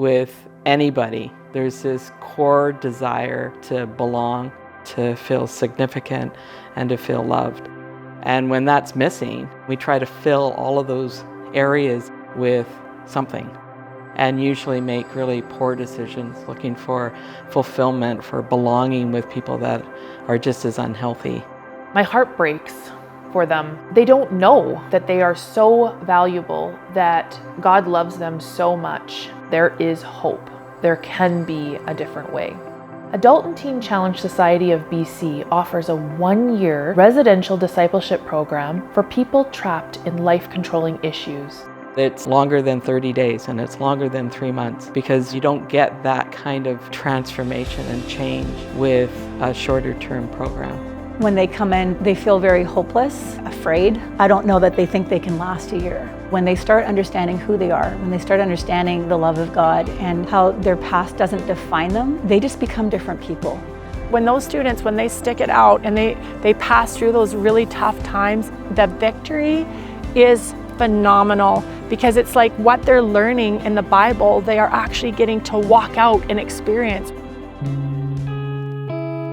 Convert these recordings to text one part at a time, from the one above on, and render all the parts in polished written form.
with anybody, there's this core desire to belong, to feel significant, and to feel loved. And when that's missing, we try to fill all of those areas with something, and usually make really poor decisions, looking for fulfillment, for belonging with people that are just as unhealthy. My heart breaks for them. They don't know that they are so valuable, that God loves them so much. There is hope. There can be a different way. Adult and Teen Challenge Society of BC offers a 1-year residential discipleship program for people trapped in life-controlling issues. It's longer than 30 days and it's longer than 3 months, because you don't get that kind of transformation and change with a shorter term program. When they come in, they feel very hopeless, afraid. I don't know that they think they can last a year. When they start understanding who they are, when they start understanding the love of God and how their past doesn't define them, they just become different people. When those students, when they stick it out and they pass through those really tough times, the victory is phenomenal, because it's like what they're learning in the Bible, they are actually getting to walk out and experience.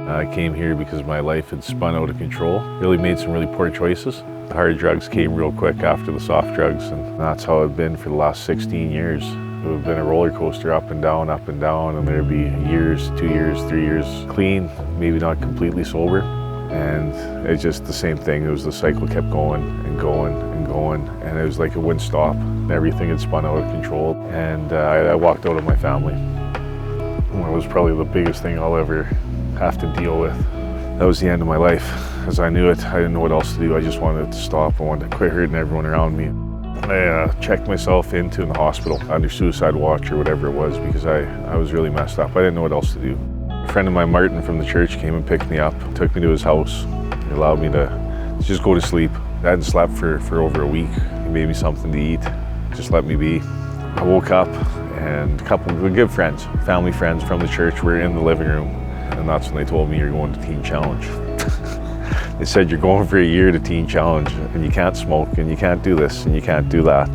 I came here because my life had spun out of control. Really made some really poor choices. The hard drugs came real quick after the soft drugs, and that's how it's been for the last 16 years. It would have been a roller coaster, up and down, and there'd be years, 2 years, 3 years clean, maybe not completely sober. And it's just the same thing. It was the cycle kept going and going and going, and it was like it wouldn't stop. Everything had spun out of control, and I walked out of my family. It was probably the biggest thing I'll ever have to deal with. That was the end of my life. As I knew it, I didn't know what else to do. I just wanted it to stop. I wanted to quit hurting everyone around me. I checked myself into the hospital under suicide watch or whatever it was, because I was really messed up. I didn't know what else to do. A friend of mine, Martin from the church, came and picked me up, took me to his house. He allowed me to just go to sleep. I hadn't slept for over a week. He made me something to eat, just let me be. I woke up and a couple of good friends, family friends from the church were in the living room, and that's when they told me, you're going to Teen Challenge. They said, you're going for a year to Teen Challenge, and you can't smoke, and you can't do this, and you can't do that.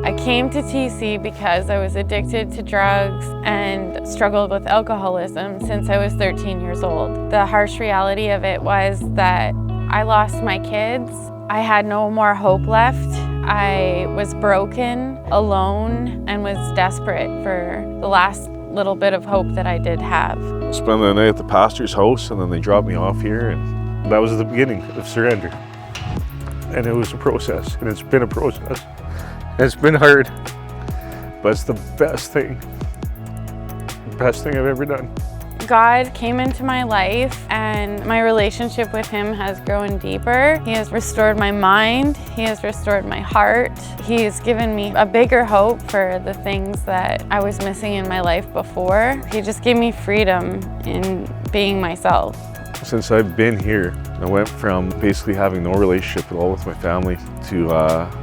I came to TC because I was addicted to drugs and struggled with alcoholism since I was 13 years old. The harsh reality of it was that I lost my kids. I had no more hope left. I was broken, alone, and was desperate for the last little bit of hope that I did have. I spent the night at the pastor's house, and then they dropped me off here, and that was the beginning of surrender. And it was a process, and it's been a process. It's been hard, but it's the best thing I've ever done. God came into my life, and my relationship with Him has grown deeper. He has restored my mind. He has restored my heart. He has given me a bigger hope for the things that I was missing in my life before. He just gave me freedom in being myself. Since I've been here, I went from basically having no relationship at all with my family to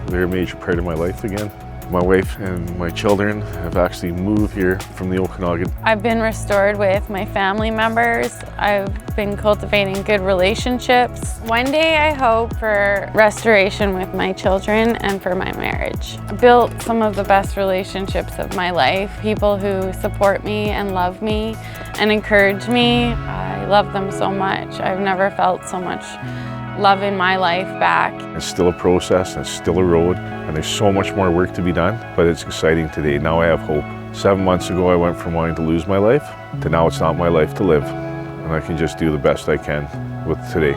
they're a major part of my life again. My wife and my children have actually moved here from the Okanagan. I've been restored with my family members. I've been cultivating good relationships. One day I hope for restoration with my children and for my marriage. I built some of the best relationships of my life, people who support me and love me and encourage me. I love them so much. I've never felt so much love in my life back. It's still a process, and it's still a road, and there's so much more work to be done, but it's exciting today. Now I have hope. 7 months ago I went from wanting to lose my life to now it's not my life to live, and I can just do the best I can with today.